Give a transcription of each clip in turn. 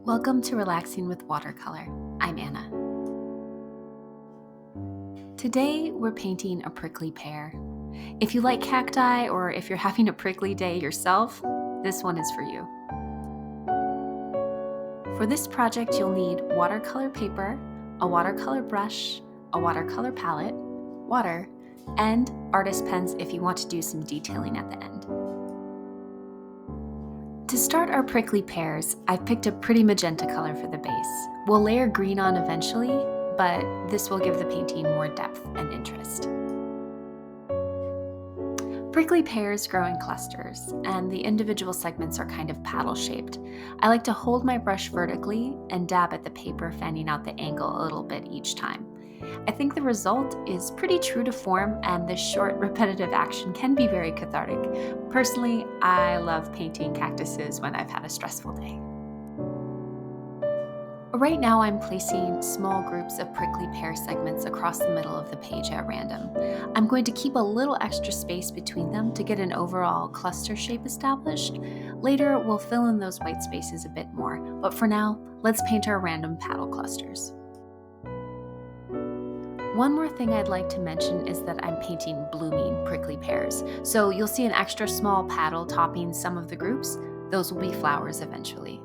Welcome to Relaxing with Watercolor. I'm Anna. Today we're painting a prickly pear. If you like cacti or if you're having a prickly day yourself, this one is for you. For this project you'll need watercolor paper, a watercolor brush, a watercolor palette, water, and artist pens if you want to do some detailing at the end. To start our prickly pears, I've picked a pretty magenta color for the base. We'll layer green on eventually, but this will give the painting more depth and interest. Prickly pears grow in clusters, and the individual segments are kind of paddle-shaped. I like to hold my brush vertically and dab at the paper, fanning out the angle a little bit each time. I think the result is pretty true to form, and this short, repetitive action can be very cathartic. Personally, I love painting cactuses when I've had a stressful day. Right now I'm placing small groups of prickly pear segments across the middle of the page at random. I'm going to keep a little extra space between them to get an overall cluster shape established. Later we'll fill in those white spaces a bit more, but for now, let's paint our random paddle clusters. One more thing I'd like to mention is that I'm painting blooming prickly pears. So you'll see an extra small paddle topping some of the groups. Those will be flowers eventually.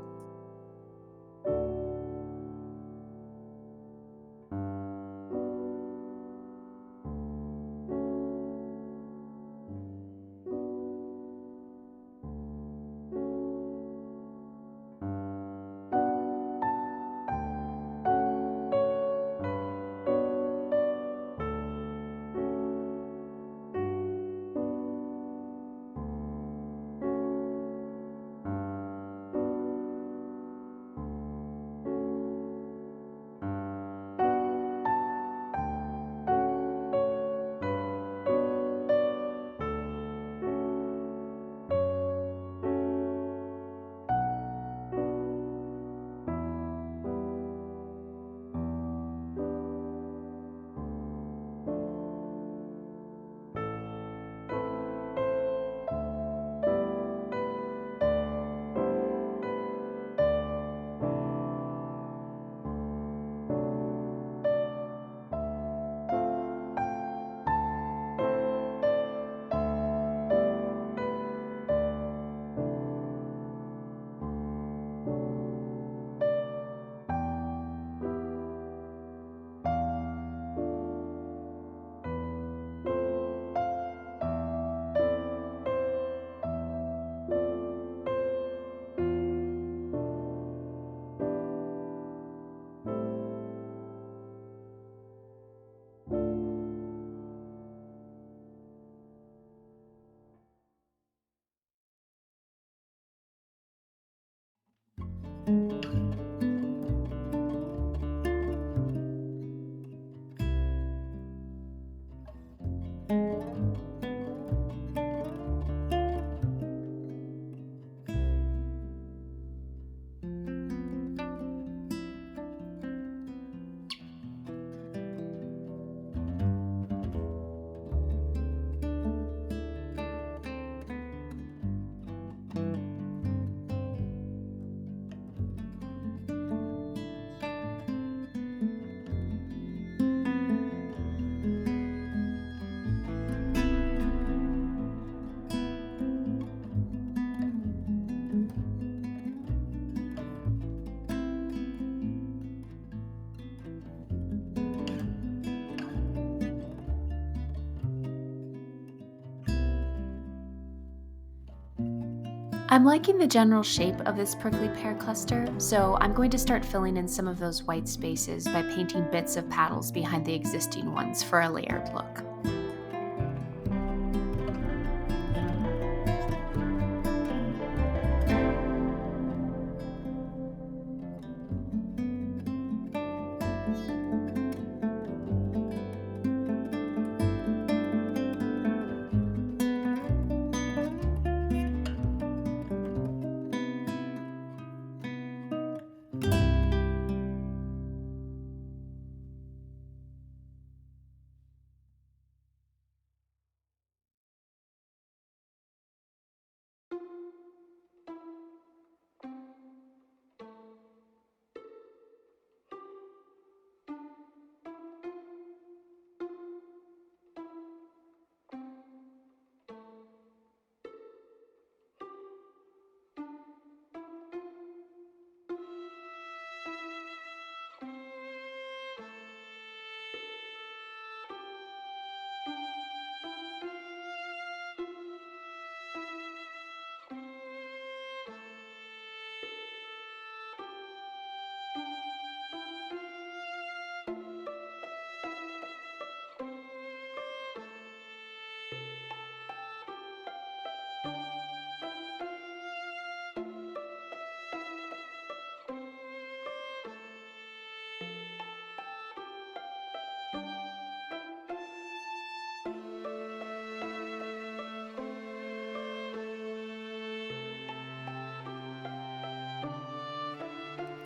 I'm liking the general shape of this prickly pear cluster, so I'm going to start filling in some of those white spaces by painting bits of paddles behind the existing ones for a layered look.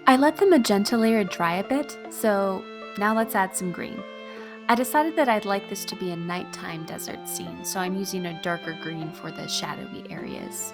I let the magenta layer dry a bit, so now let's add some green. I decided that I'd like this to be a nighttime desert scene, so I'm using a darker green for the shadowy areas.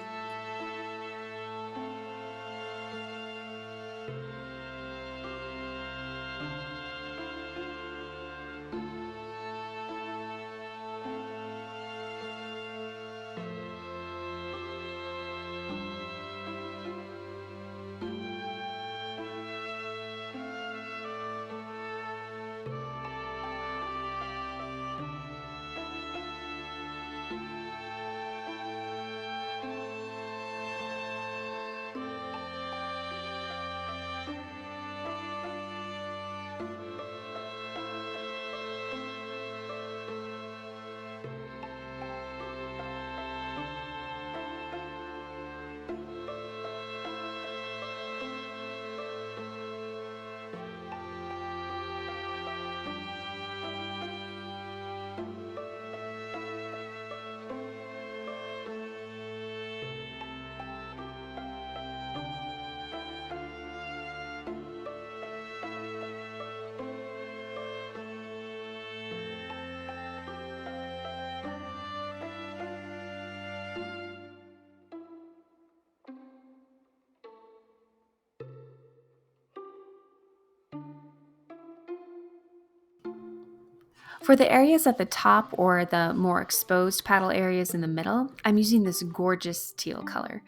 For the areas at the top or the more exposed paddle areas in the middle, I'm using this gorgeous teal color.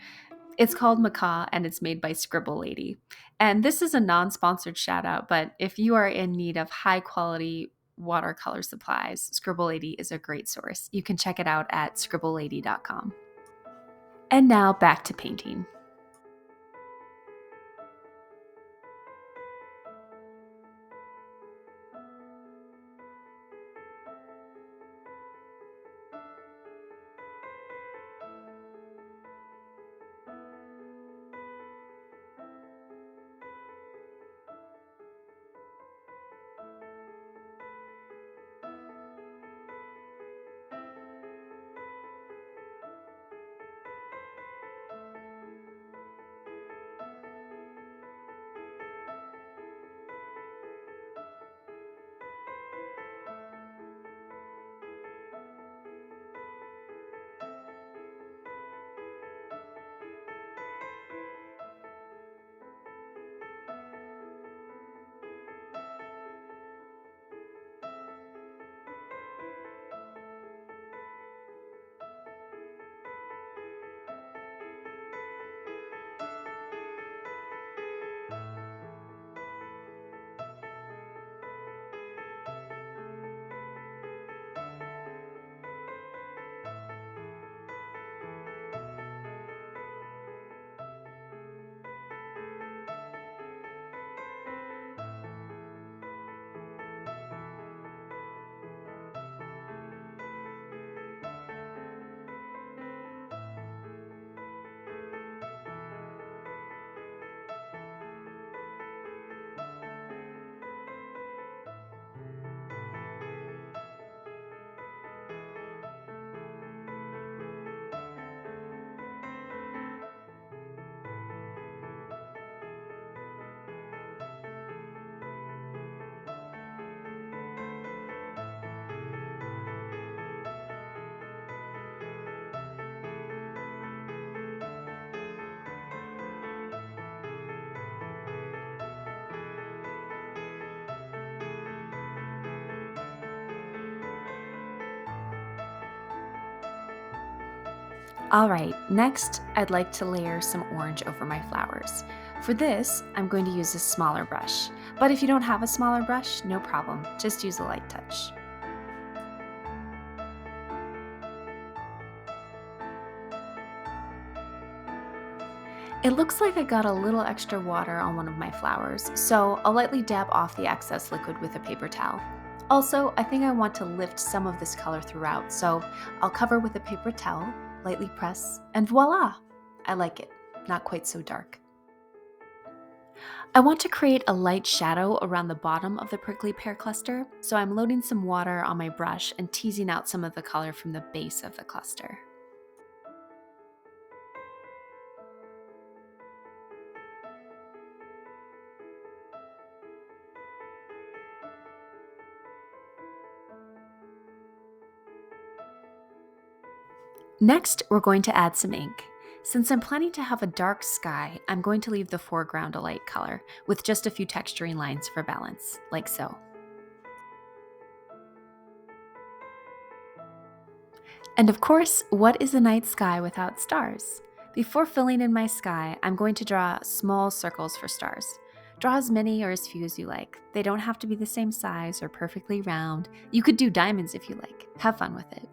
It's called Macaw and it's made by Scribble Lady. And this is a non sponsored shout out, but if you are in need of high quality watercolor supplies, Scribble Lady is a great source. You can check it out at scribblelady.com. And now back to painting. Alright, next I'd like to layer some orange over my flowers. For this, I'm going to use a smaller brush, but if you don't have a smaller brush, no problem, just use a light touch. It looks like I got a little extra water on one of my flowers, so I'll lightly dab off the excess liquid with a paper towel. Also, I think I want to lift some of this color throughout, so I'll cover with a paper towel, lightly press, and voila! I like it, not quite so dark. I want to create a light shadow around the bottom of the prickly pear cluster, so I'm loading some water on my brush and teasing out some of the color from the base of the cluster. Next, we're going to add some ink. Since I'm planning to have a dark sky, I'm going to leave the foreground a light color, with just a few texturing lines for balance, like so. And of course, what is a night sky without stars? Before filling in my sky, I'm going to draw small circles for stars. Draw as many or as few as you like. They don't have to be the same size or perfectly round. You could do diamonds if you like. Have fun with it.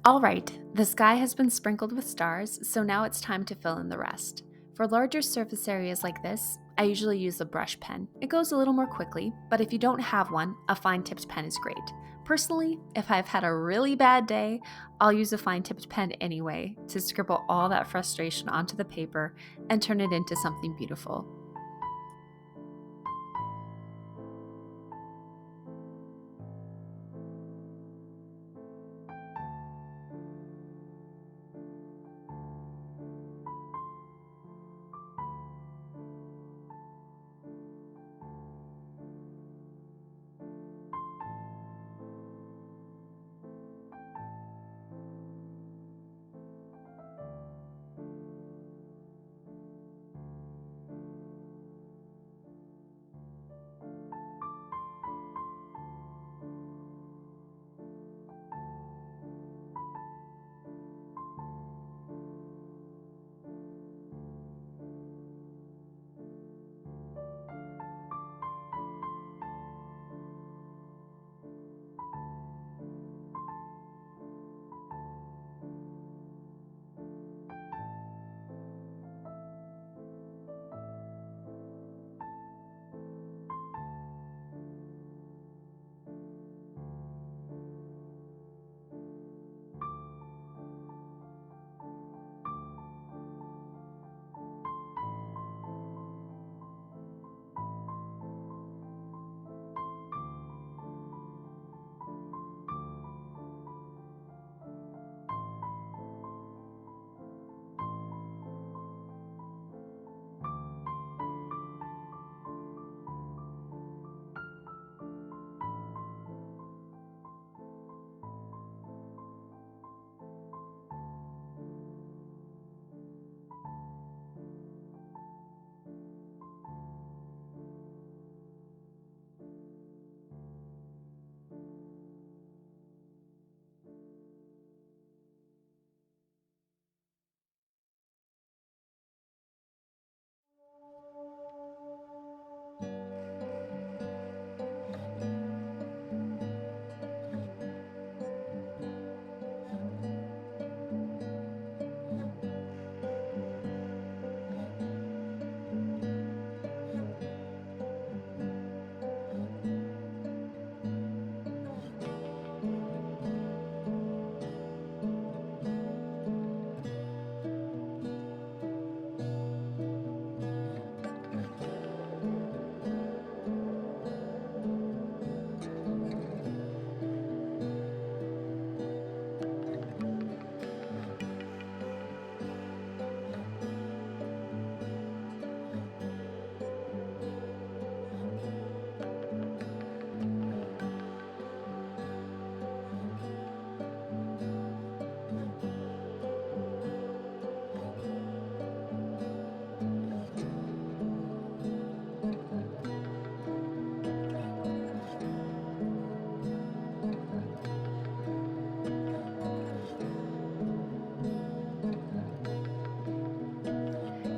All right, the sky has been sprinkled with stars, so now it's time to fill in the rest. For larger surface areas like this, I usually use a brush pen. It goes a little more quickly, but if you don't have one, a fine-tipped pen is great. Personally, if I've had a really bad day, I'll use a fine-tipped pen anyway to scribble all that frustration onto the paper and turn it into something beautiful.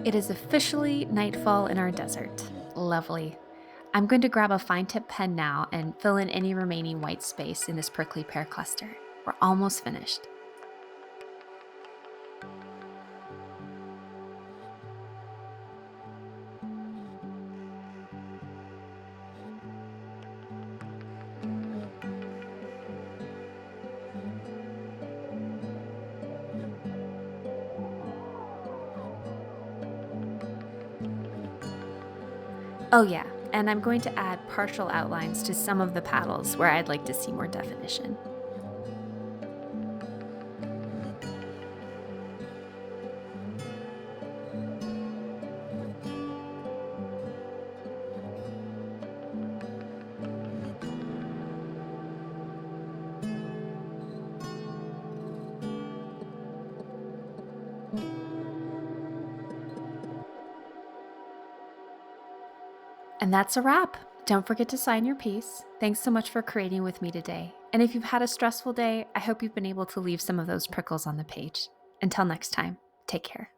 It is officially nightfall in our desert. Lovely. I'm going to grab a fine tip pen now and fill in any remaining white space in this prickly pear cluster. We're almost finished. Oh, yeah, And I'm going to add partial outlines to some of the paddles where I'd like to see more definition. And that's a wrap. Don't forget to sign your piece. Thanks so much for creating with me today. And if you've had a stressful day, I hope you've been able to leave some of those prickles on the page. Until next time, take care.